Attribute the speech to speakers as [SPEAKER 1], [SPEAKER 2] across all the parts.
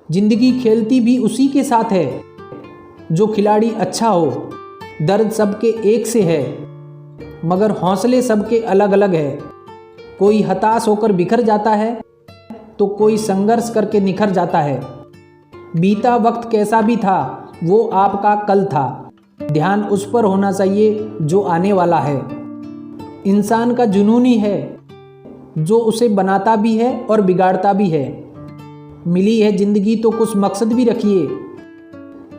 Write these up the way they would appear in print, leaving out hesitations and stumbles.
[SPEAKER 1] जिंदगी खेलती भी उसी के साथ है जो खिलाड़ी अच्छा हो। दर्द सबके एक से है मगर हौसले सबके अलग अलग है। कोई हताश होकर बिखर जाता है तो कोई संघर्ष करके निखर जाता है। बीता वक्त कैसा भी था वो आपका कल था। ध्यान उस पर होना चाहिए जो आने वाला है। इंसान का जुनून ही है जो उसे बनाता भी है और बिगाड़ता भी है। मिली है जिंदगी तो कुछ मकसद भी रखिए।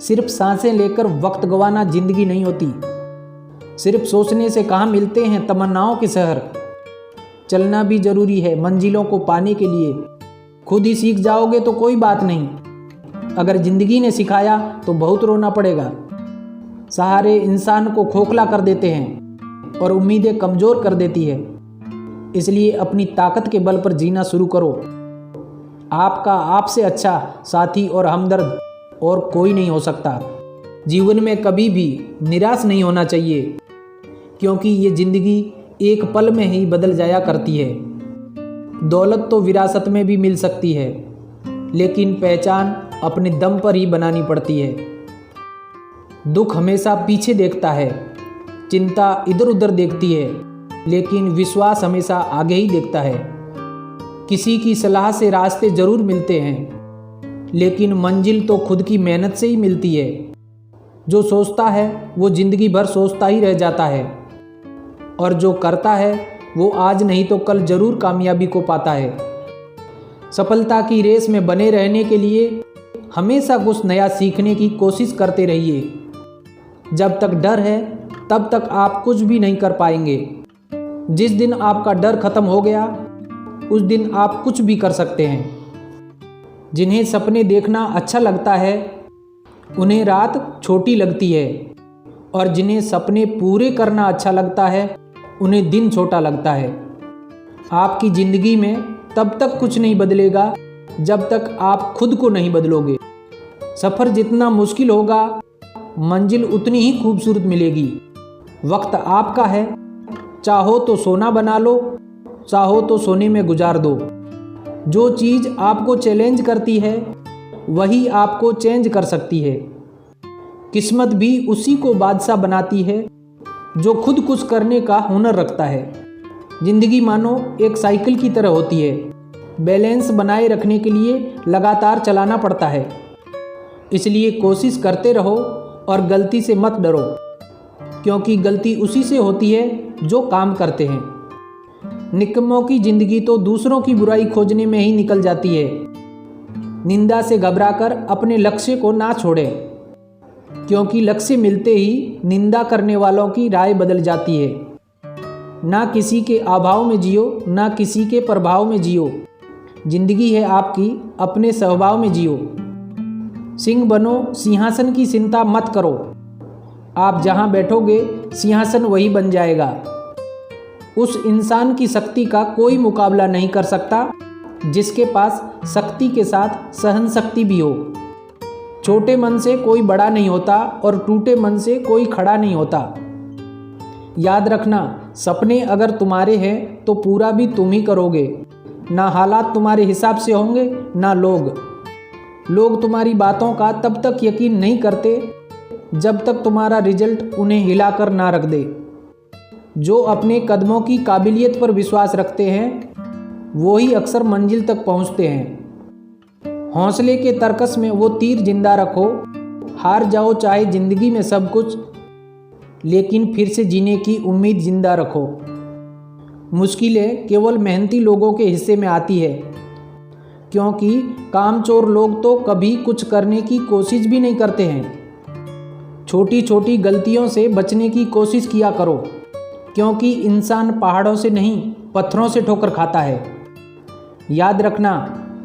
[SPEAKER 1] सिर्फ सांसें लेकर वक्त गंवाना जिंदगी नहीं होती। सिर्फ सोचने से कहाँ मिलते हैं तमन्नाओं के शहर। चलना भी जरूरी है मंजिलों को पाने के लिए। खुद ही सीख जाओगे तो कोई बात नहीं, अगर जिंदगी ने सिखाया तो बहुत रोना पड़ेगा। सहारे इंसान को खोखला कर देते हैं और उम्मीदें कमज़ोर कर देती है। इसलिए अपनी ताकत के बल पर जीना शुरू करो। आपका आपसे अच्छा साथी और हमदर्द और कोई नहीं हो सकता। जीवन में कभी भी निराश नहीं होना चाहिए क्योंकि ये ज़िंदगी एक पल में ही बदल जाया करती है। दौलत तो विरासत में भी मिल सकती है लेकिन पहचान अपने दम पर ही बनानी पड़ती है। दुख हमेशा पीछे देखता है, चिंता इधर उधर देखती है, लेकिन विश्वास हमेशा आगे ही देखता है। किसी की सलाह से रास्ते जरूर मिलते हैं लेकिन मंजिल तो खुद की मेहनत से ही मिलती है। जो सोचता है वो ज़िंदगी भर सोचता ही रह जाता है और जो करता है वो आज नहीं तो कल जरूर कामयाबी को पाता है। सफलता की रेस में बने रहने के लिए हमेशा कुछ नया सीखने की कोशिश करते रहिए। जब तक डर है तब तक आप कुछ भी नहीं कर पाएंगे। जिस दिन आपका डर खत्म हो गया उस दिन आप कुछ भी कर सकते हैं। जिन्हें सपने देखना अच्छा लगता है उन्हें रात छोटी लगती है और जिन्हें सपने पूरे करना अच्छा लगता है उन्हें दिन छोटा लगता है। आपकी ज़िंदगी में तब तक कुछ नहीं बदलेगा जब तक आप खुद को नहीं बदलोगे। सफ़र जितना मुश्किल होगा मंजिल उतनी ही खूबसूरत मिलेगी। वक्त आपका है, चाहो तो सोना बना लो, चाहो तो सोने में गुजार दो। जो चीज़ आपको चैलेंज करती है वही आपको चेंज कर सकती है। किस्मत भी उसी को बादशाह बनाती है जो खुद कुछ करने का हुनर रखता है। ज़िंदगी मानो एक साइकिल की तरह होती है, बैलेंस बनाए रखने के लिए लगातार चलाना पड़ता है। इसलिए कोशिश करते रहो और गलती से मत डरो क्योंकि गलती उसी से होती है जो काम करते हैं। निकम्मों की ज़िंदगी तो दूसरों की बुराई खोजने में ही निकल जाती है। निंदा से घबराकर अपने लक्ष्य को ना छोड़ें क्योंकि लक्ष्य मिलते ही निंदा करने वालों की राय बदल जाती है। ना किसी के अभाव में जियो, ना किसी के प्रभाव में जियो। जिंदगी है आपकी, अपने स्वभाव में जियो। सिंह बनो, सिंहासन की चिंता मत करो। आप जहां बैठोगे सिंहासन वही बन जाएगा। उस इंसान की शक्ति का कोई मुकाबला नहीं कर सकता जिसके पास शक्ति के साथ सहन शक्ति भी हो। छोटे मन से कोई बड़ा नहीं होता और टूटे मन से कोई खड़ा नहीं होता। याद रखना, सपने अगर तुम्हारे हैं तो पूरा भी तुम ही करोगे। ना हालात तुम्हारे हिसाब से होंगे ना लोग तुम्हारी बातों का तब तक यकीन नहीं करते जब तक तुम्हारा रिजल्ट उन्हें हिलाकर ना रख दे। जो अपने कदमों की काबिलियत पर विश्वास रखते हैं वो ही अक्सर मंजिल तक पहुंचते हैं। हौसले के तरकस में वो तीर जिंदा रखो। हार जाओ चाहे जिंदगी में सब कुछ, लेकिन फिर से जीने की उम्मीद जिंदा रखो। मुश्किलें केवल मेहनती लोगों के हिस्से में आती है क्योंकि कामचोर लोग तो कभी कुछ करने की कोशिश भी नहीं करते हैं। छोटी छोटी गलतियों से बचने की कोशिश किया करो क्योंकि इंसान पहाड़ों से नहीं पत्थरों से ठोकर खाता है। याद रखना,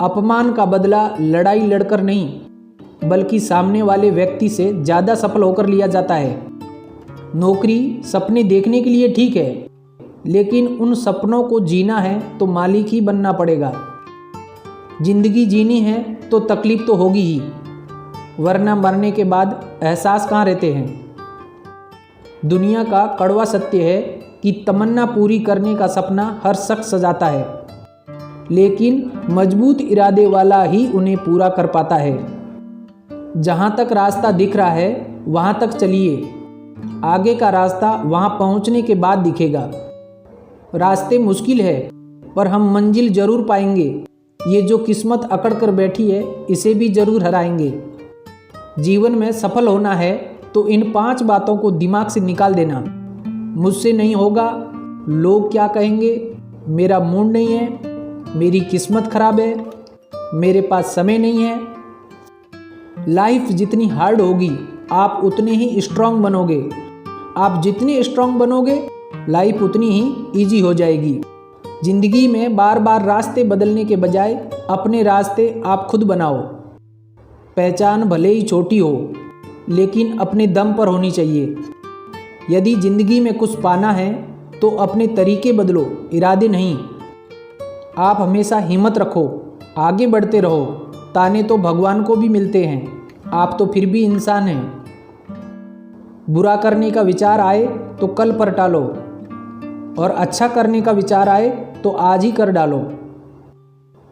[SPEAKER 1] अपमान का बदला लड़ाई लड़कर नहीं बल्कि सामने वाले व्यक्ति से ज़्यादा सफल होकर लिया जाता है। नौकरी सपने देखने के लिए ठीक है लेकिन उन सपनों को जीना है तो मालिक ही बनना पड़ेगा। जिंदगी जीनी है तो तकलीफ तो होगी ही, वरना मरने के बाद एहसास कहाँ रहते हैं। दुनिया का कड़वा सत्य है कि तमन्ना पूरी करने का सपना हर शख्स सजाता है लेकिन मजबूत इरादे वाला ही उन्हें पूरा कर पाता है। जहाँ तक रास्ता दिख रहा है वहाँ तक चलिए, आगे का रास्ता वहाँ पहुँचने के बाद दिखेगा। रास्ते मुश्किल है पर हम मंजिल जरूर पाएंगे। ये जो किस्मत अकड़ कर बैठी है इसे भी जरूर हराएंगे। जीवन में सफल होना है तो इन 5 बातों को दिमाग से निकाल देना। मुझसे नहीं होगा, लोग क्या कहेंगे, मेरा मूड नहीं है, मेरी किस्मत खराब है, मेरे पास समय नहीं है। लाइफ जितनी हार्ड होगी आप उतने ही स्ट्रांग बनोगे। आप जितने स्ट्रांग बनोगे लाइफ उतनी ही इजी हो जाएगी। जिंदगी में बार बार रास्ते बदलने के बजाय अपने रास्ते आप खुद बनाओ। पहचान भले ही छोटी हो लेकिन अपने दम पर होनी चाहिए। यदि जिंदगी में कुछ पाना है तो अपने तरीके बदलो, इरादे नहीं। आप हमेशा हिम्मत रखो, आगे बढ़ते रहो। ताने तो भगवान को भी मिलते हैं, आप तो फिर भी इंसान हैं। बुरा करने का विचार आए तो कल पर टालो और अच्छा करने का विचार आए तो आज ही कर डालो।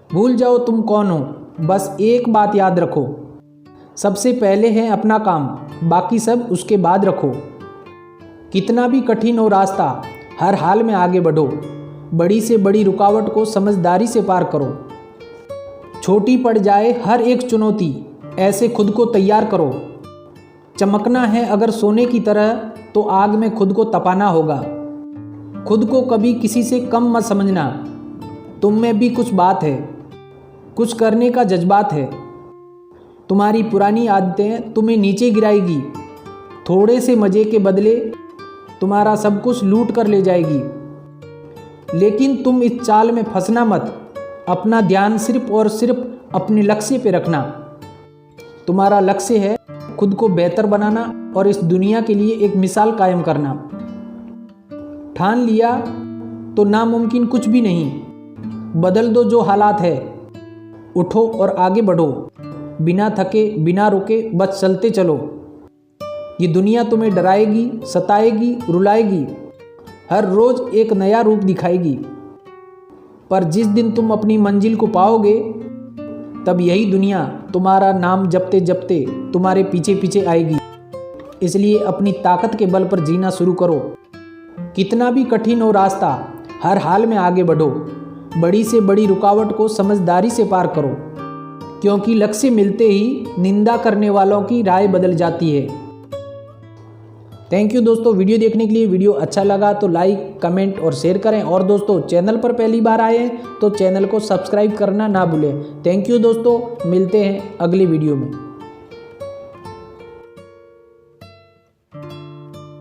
[SPEAKER 1] भूल जाओ तुम कौन हो, बस एक बात याद रखो, सबसे पहले है अपना काम, बाकी सब उसके बाद रखो। कितना भी कठिन हो रास्ता, हर हाल में आगे बढ़ो। बड़ी से बड़ी रुकावट को समझदारी से पार करो। छोटी पड़ जाए हर एक चुनौती, ऐसे खुद को तैयार करो। चमकना है अगर सोने की तरह तो आग में खुद को तपाना होगा। खुद को कभी किसी से कम मत समझना। तुम में भी कुछ बात है, कुछ करने का जज्बात है। तुम्हारी पुरानी आदतें तुम्हें नीचे गिराएगी। थोड़े से मज़े के बदले तुम्हारा सब कुछ लूट कर ले जाएगी। लेकिन तुम इस चाल में फंसना मत। अपना ध्यान सिर्फ और सिर्फ अपने लक्ष्य पे रखना। तुम्हारा लक्ष्य है खुद को बेहतर बनाना और इस दुनिया के लिए एक मिसाल कायम करना। ठान लिया तो नामुमकिन कुछ भी नहीं। बदल दो जो हालात है, उठो और आगे बढ़ो। बिना थके बिना रुके बस चलते चलो। ये दुनिया तुम्हें डराएगी, सताएगी, रुलाएगी, हर रोज़ एक नया रूप दिखाएगी। पर जिस दिन तुम अपनी मंजिल को पाओगे तब यही दुनिया तुम्हारा नाम जपते जपते तुम्हारे पीछे पीछे आएगी। इसलिए अपनी ताकत के बल पर जीना शुरू करो। कितना भी कठिन हो रास्ता, हर हाल में आगे बढ़ो। बड़ी से बड़ी रुकावट को समझदारी से पार करो, क्योंकि लक्ष्य मिलते ही निंदा करने वालों की राय बदल जाती है। थैंक यू दोस्तों वीडियो देखने के लिए। वीडियो अच्छा लगा तो लाइक, कमेंट और शेयर करें। और दोस्तों चैनल पर पहली बार आए हैं तो चैनल को सब्सक्राइब करना ना भूलें। थैंक यू दोस्तों, मिलते हैं अगली वीडियो में।